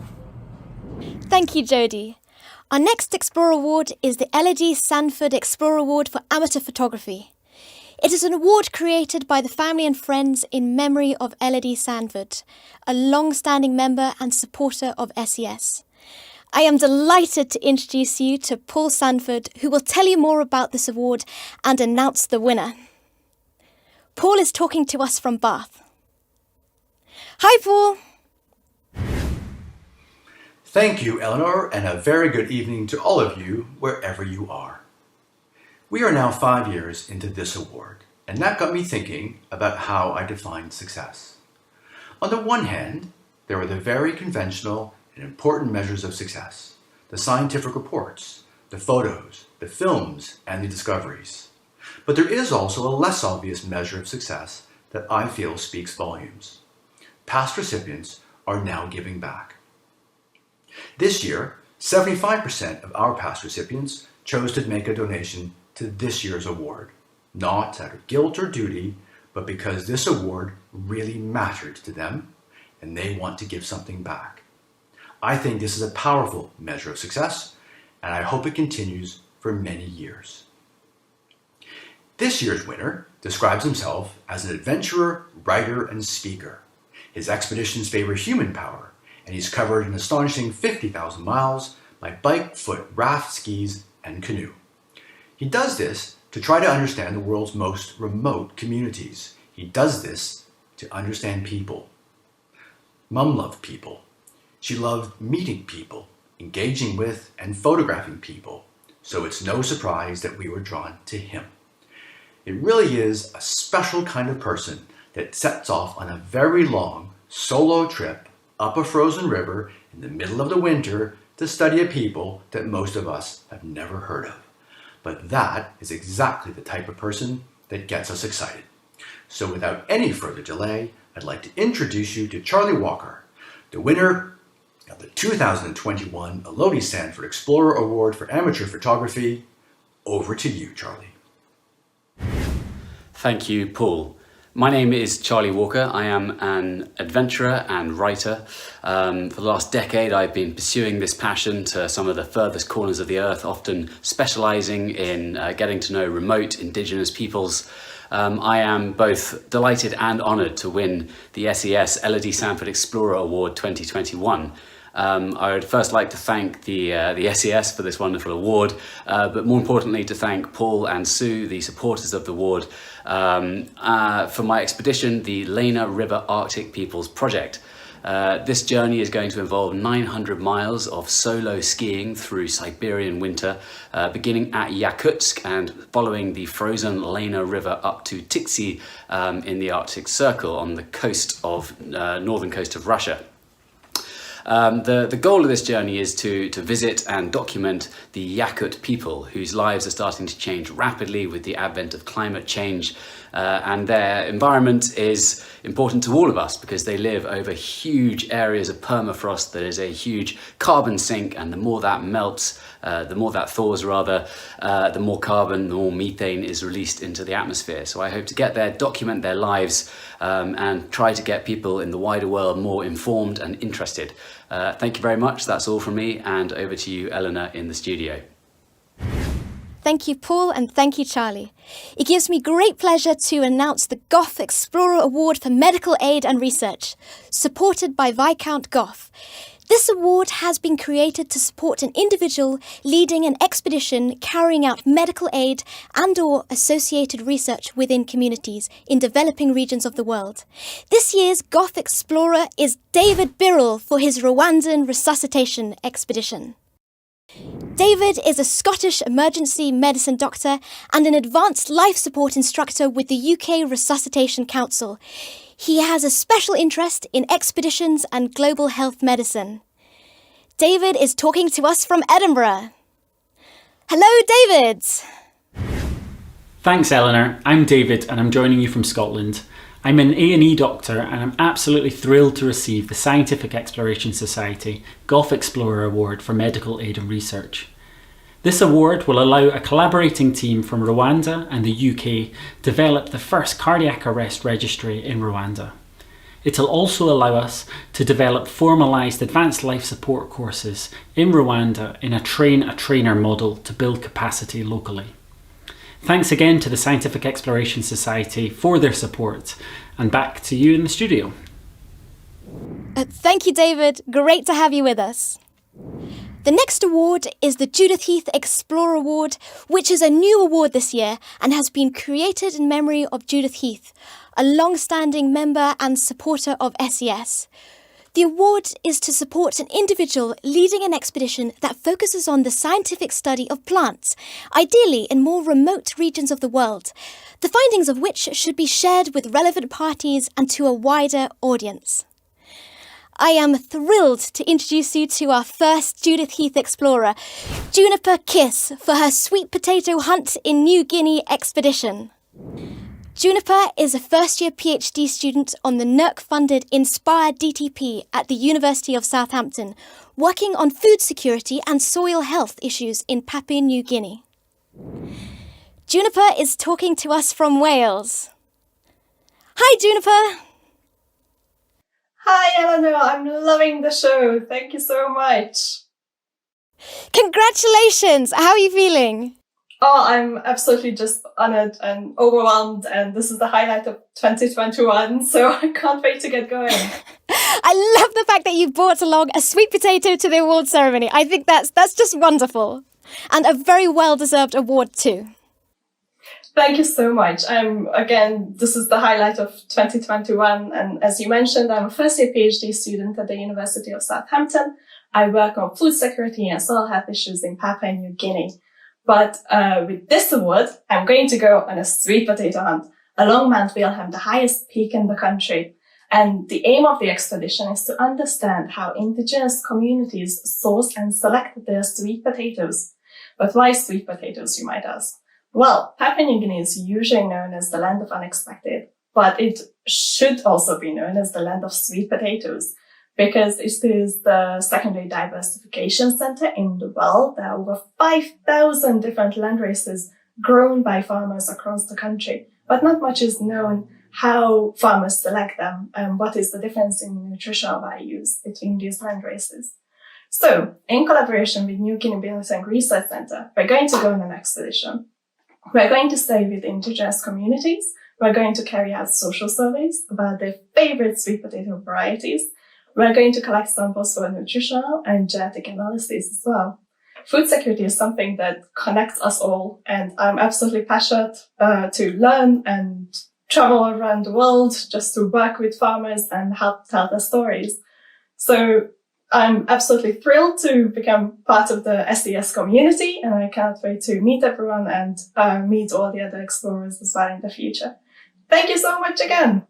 Thank you, Jody. Our next Explorer Award is the Elodie Sanford Explorer Award for Amateur Photography. It is an award created by the family and friends in memory of Elodie Sanford, a long-standing member and supporter of SES. I am delighted to introduce you to Paul Sanford, who will tell you more about this award and announce the winner. Paul is talking to us from Bath. Hi, Paul. Thank you, Eleanor, and a very good evening to all of you, wherever you are. We are now 5 years into this award, and that got me thinking about how I define success. On the one hand, there are the very conventional and important measures of success, the scientific reports, the photos, the films, and the discoveries. But there is also a less obvious measure of success that I feel speaks volumes. Past recipients are now giving back. This year, 75% of our past recipients chose to make a donation to this year's award, not out of guilt or duty, but because this award really mattered to them and they want to give something back. I think this is a powerful measure of success, and I hope it continues for many years. This year's winner describes himself as an adventurer, writer, and speaker. His expeditions favor human power, and he's covered an astonishing 50,000 miles by bike, foot, raft, skis, and canoe. He does this to try to understand the world's most remote communities. He does this to understand people. Mum loved people. She loved meeting people, engaging with and photographing people, so it's no surprise that we were drawn to him. It really is a special kind of person that sets off on a very long solo trip up a frozen river in the middle of the winter to study a people that most of us have never heard of. But that is exactly the type of person that gets us excited. So without any further delay, I'd like to introduce you to Charlie Walker, the winner of the 2021 Elodie Sanford Explorer Award for Amateur Photography. Over to you, Charlie. Thank you, Paul. My name is Charlie Walker. I am an adventurer and writer. For the last decade, I've been pursuing this passion to some of the furthest corners of the earth, often specialising in getting to know remote Indigenous peoples. I am both delighted and honoured to win the SES Elodie Sanford Explorer Award 2021. I would first like to thank the SES for this wonderful award, but more importantly to thank Paul and Sue, the supporters of the award, for my expedition, the Lana River Arctic Peoples Project. This journey is going to involve 900 miles of solo skiing through Siberian winter, beginning at Yakutsk and following the frozen Lana River up to Tiksi in the Arctic Circle on the coast of northern coast of Russia. The goal of this journey is to visit and document the Yakut people, whose lives are starting to change rapidly with the advent of climate change, and their environment is important to all of us because they live over huge areas of permafrost that is a huge carbon sink, and the more that melts, the more that thaws rather, the more carbon, the more methane is released into the atmosphere. So I hope to get there, document their lives, and try to get people in the wider world more informed and interested. Thank you very much. That's all from me, and over to you, Eleanor, in the studio. Thank you, Paul, and thank you, Charlie. It gives me great pleasure to announce the Goth Explorer Award for Medical Aid and Research, supported by Viscount Goth. This award has been created to support an individual leading an expedition carrying out medical aid and/or associated research within communities in developing regions of the world. This year's Goth Explorer is David Birrell for his Rwandan resuscitation expedition. David is a Scottish emergency medicine doctor and an advanced life support instructor with the UK Resuscitation Council. He has a special interest in expeditions and global health medicine. David is talking to us from Edinburgh. Hello, David! Thanks, Eleanor. I'm David and I'm joining you from Scotland. I'm an A&E doctor and I'm absolutely thrilled to receive the Scientific Exploration Society Goth Explorer Award for Medical Aid and Research. This award will allow a collaborating team from Rwanda and the UK develop the first cardiac arrest registry in Rwanda. It'll also allow us to develop formalised advanced life support courses in Rwanda in a train-a-trainer model to build capacity locally. Thanks again to the Scientific Exploration Society for their support, and back to you in the studio. Thank you, David. Great to have you with us. The next award is the Judith Heath Explorer Award, which is a new award this year and has been created in memory of Judith Heath, a long-standing member and supporter of SES. The award is to support an individual leading an expedition that focuses on the scientific study of plants, ideally in more remote regions of the world, the findings of which should be shared with relevant parties and to a wider audience. I am thrilled to introduce you to our first Judith Heath Explorer, Juniper Kiss, for her sweet potato hunt in New Guinea expedition. Juniper is a first-year PhD student on the NERC-funded Inspire DTP at the University of Southampton, working on food security and soil health issues in Papua New Guinea. Juniper is talking to us from Wales. Hi, Juniper! Hi, Eleanor. I'm loving the show. Thank you so much. Congratulations! How are you feeling? Oh, I'm absolutely just honoured and overwhelmed, and this is the highlight of 2021, so I can't wait to get going. I love the fact that you brought along a sweet potato to the award ceremony. I think that's just wonderful. And a very well-deserved award too. Thank you so much. Again, this is the highlight of 2021, and as you mentioned, I'm a first-year PhD student at the University of Southampton. I work on food security and soil health issues in Papua New Guinea. But with this award, I'm going to go on a sweet potato hunt along Mount Wilhelm, the highest peak in the country. And the aim of the expedition is to understand how indigenous communities source and select their sweet potatoes. But why sweet potatoes, you might ask? Well, Papua New Guinea is usually known as the land of unexpected, but it should also be known as the land of sweet potatoes, because it is the secondary diversification center in the world. There are over 5,000 different land races grown by farmers across the country, but not much is known how farmers select them and what is the difference in nutritional values between these land races. So, in collaboration with New Guinea Biobank Research Center, we're going to go on an expedition. We're going to stay with indigenous communities. We're going to carry out social surveys about their favorite sweet potato varieties. We're going to collect samples for nutritional and genetic analysis as well. Food security is something that connects us all, and I'm absolutely passionate to learn and travel around the world just to work with farmers and help tell their stories. So I'm absolutely thrilled to become part of the SES community, and I can't wait to meet everyone and meet all the other explorers as well in the future. Thank you so much again.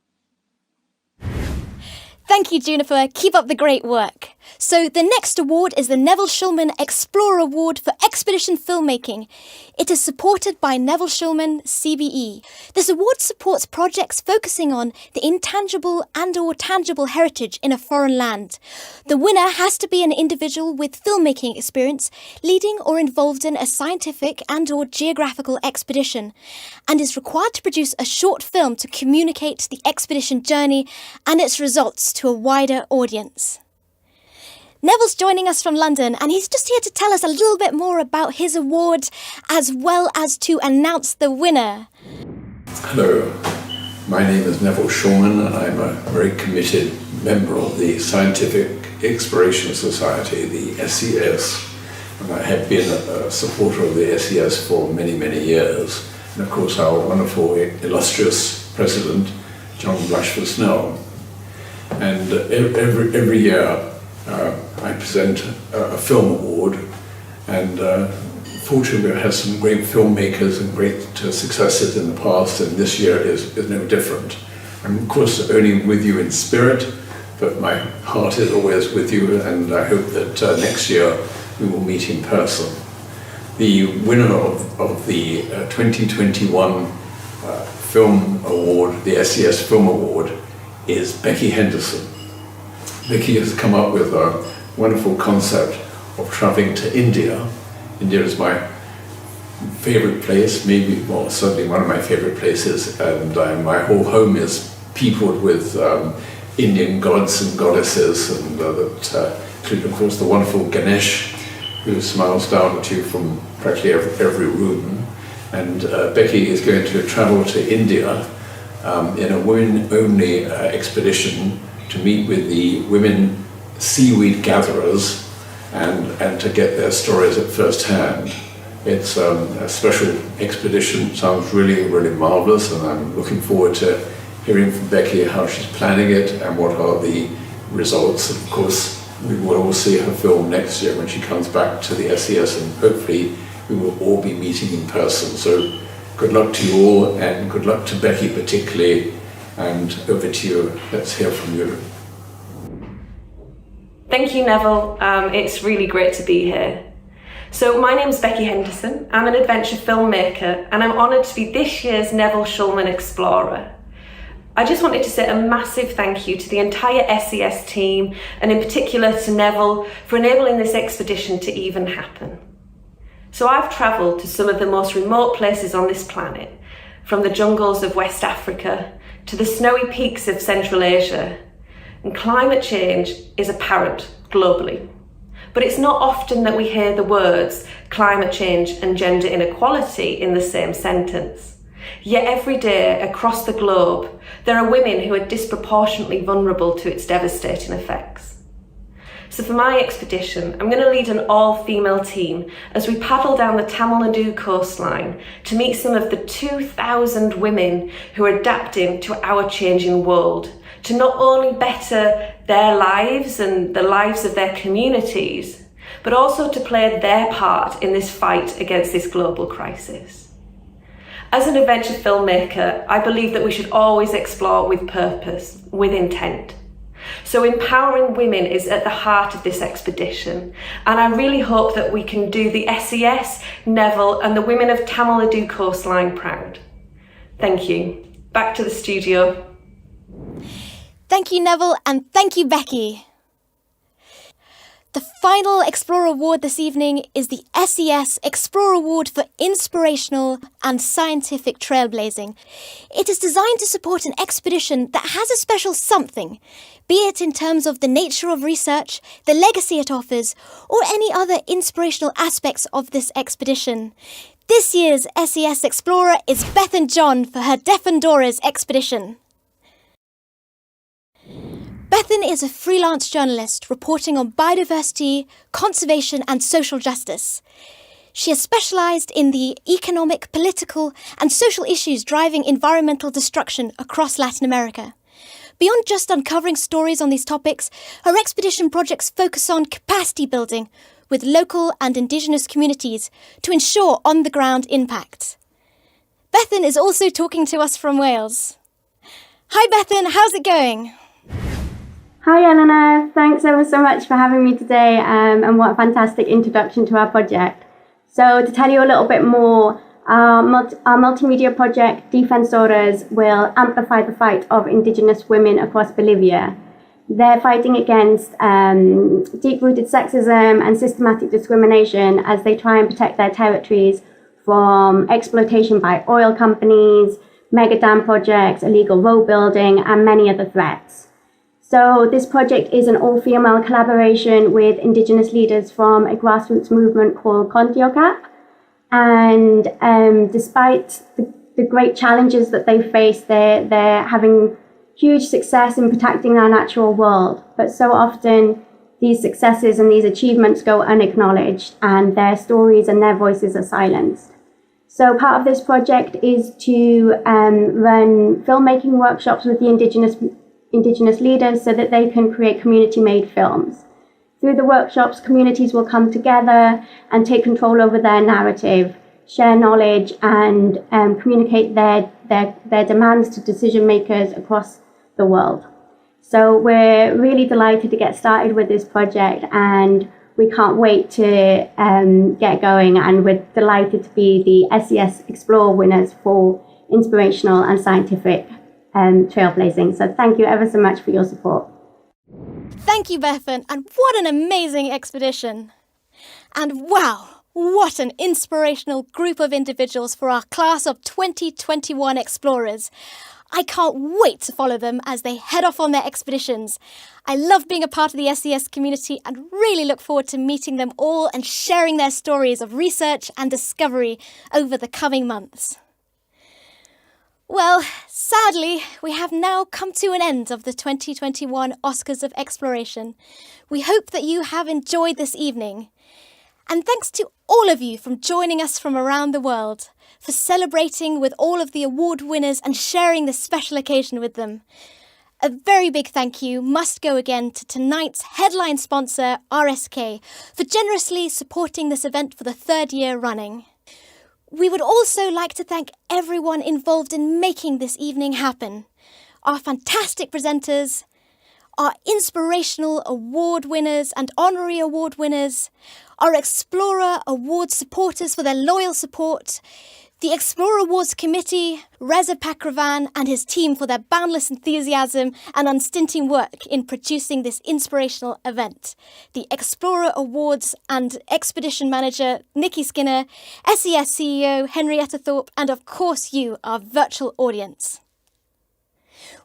Thank you, Juniper. Keep up the great work. So the next award is the Neville Shulman Explorer Award for Expedition Filmmaking. It is supported by Neville Shulman CBE. This award supports projects focusing on the intangible and/or tangible heritage in a foreign land. The winner has to be an individual with filmmaking experience, leading or involved in a scientific and/or geographical expedition, and is required to produce a short film to communicate the expedition journey and its results to a wider audience. Neville's joining us from London, and he's just here to tell us a little bit more about his award, as well as to announce the winner. Hello, my name is Neville Shulman, and I'm a very committed member of the Scientific Exploration Society, the SES, and I have been a supporter of the SES for many, many years. And of course our wonderful, illustrious president, John BLASHFORD-SNELL. And every year I present a film award, and fortunately we have some great filmmakers and great successes in the past, and this year is no different. I'm of course only with you in spirit, but my heart is always with you, and I hope that next year we will meet in person. The winner of the 2021 Film Award, the SES Film Award, is Becky Henderson. Becky has come up with a wonderful concept of traveling to India. India is my favorite place, maybe, well, certainly one of my favorite places, and my whole home is peopled with Indian gods and goddesses, and that include, of course, the wonderful Ganesh, who smiles down at you from practically every room. And Becky is going to travel to India in a women-only expedition to meet with the women seaweed gatherers and to get their stories at first hand. It's a special expedition, sounds really, really marvellous, and I'm looking forward to hearing from Becky how she's planning it and what are the results. Of course, we will all see her film next year when she comes back to the SES, and hopefully we will all be meeting in person. So good luck to you all, and good luck to Becky particularly, and over to you. Let's hear from you. Thank you, Neville. It's really great to be here. So my name's Becky Henderson. I'm an adventure filmmaker, and I'm honoured to be this year's Neville Shulman Explorer. I just wanted to say a massive thank you to the entire SES team, and in particular to Neville, for enabling this expedition to even happen. So I've travelled to some of the most remote places on this planet, from the jungles of West Africa to the snowy peaks of Central Asia, and climate change is apparent globally. But it's not often that we hear the words climate change and gender inequality in the same sentence. Yet every day across the globe, there are women who are disproportionately vulnerable to its devastating effects. So for my expedition, I'm going to lead an all-female team as we paddle down the Tamil Nadu coastline to meet some of the 2,000 women who are adapting to our changing world, to not only better their lives and the lives of their communities, but also to play their part in this fight against this global crisis. As an adventure filmmaker, I believe that we should always explore with purpose, with intent. So empowering women is at the heart of this expedition, and I really hope that we can do the SES, Neville and the women of Tamil Nadu coastline proud. Thank you. Back to the studio. Thank you, Neville, and thank you, Becky. The final Explorer Award this evening is the SES Explorer Award for Inspirational and Scientific Trailblazing. It is designed to support an expedition that has a special something, be it in terms of the nature of research, the legacy it offers, or any other inspirational aspects of this expedition. This year's SES Explorer is Beth and John for her Defendoras expedition. Bethan is a freelance journalist reporting on biodiversity, conservation and social justice. She has specialised in the economic, political and social issues driving environmental destruction across Latin America. Beyond just uncovering stories on these topics, her expedition projects focus on capacity building with local and Indigenous communities to ensure on-the-ground impact. Bethan is also talking to us from Wales. Hi Bethan, how's it going? Hi Eleanor, thanks ever so much for having me today and what a fantastic introduction to our project. So to tell you a little bit more, our multimedia project Defensoras will amplify the fight of Indigenous women across Bolivia. They're fighting against deep-rooted sexism and systematic discrimination as they try and protect their territories from exploitation by oil companies, mega dam projects, illegal road building and many other threats. So this project is an all-female collaboration with Indigenous leaders from a grassroots movement called Contiocat. And despite the great challenges that they face, they're having huge success in protecting our natural world. But so often these successes and these achievements go unacknowledged and their stories and their voices are silenced. So part of this project is to run filmmaking workshops with the Indigenous leaders so that they can create community-made films. Through the workshops, communities will come together and take control over their narrative, share knowledge and communicate their demands to decision makers across the world. So we're really delighted to get started with this project and we can't wait to get going, and we're delighted to be the SES Explorer winners for Inspirational and Scientific Trailblazing. So thank you ever so much for your support. Thank you, Bethan, and what an amazing expedition. And wow, what an inspirational group of individuals for our class of 2021 explorers. I can't wait to follow them as they head off on their expeditions. I love being a part of the SES community and really look forward to meeting them all and sharing their stories of research and discovery over the coming months. Well, sadly, we have now come to an end of the 2021 Oscars of Exploration. We hope that you have enjoyed this evening. And thanks to all of you for joining us from around the world, for celebrating with all of the award winners and sharing this special occasion with them. A very big thank you must go again to tonight's headline sponsor, RSK, for generously supporting this event for the third year running. We would also like to thank everyone involved in making this evening happen. Our fantastic presenters, our Inspirational Award winners and Honorary Award winners, our Explorer Award supporters for their loyal support, the Explorer Awards Committee, Reza Pakravan and his team for their boundless enthusiasm and unstinting work in producing this inspirational event, the Explorer Awards and Expedition Manager Nikki Skinner, SES CEO Henrietta Thorpe and of course you, our virtual audience.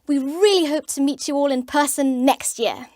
We really hope to meet you all in person next year.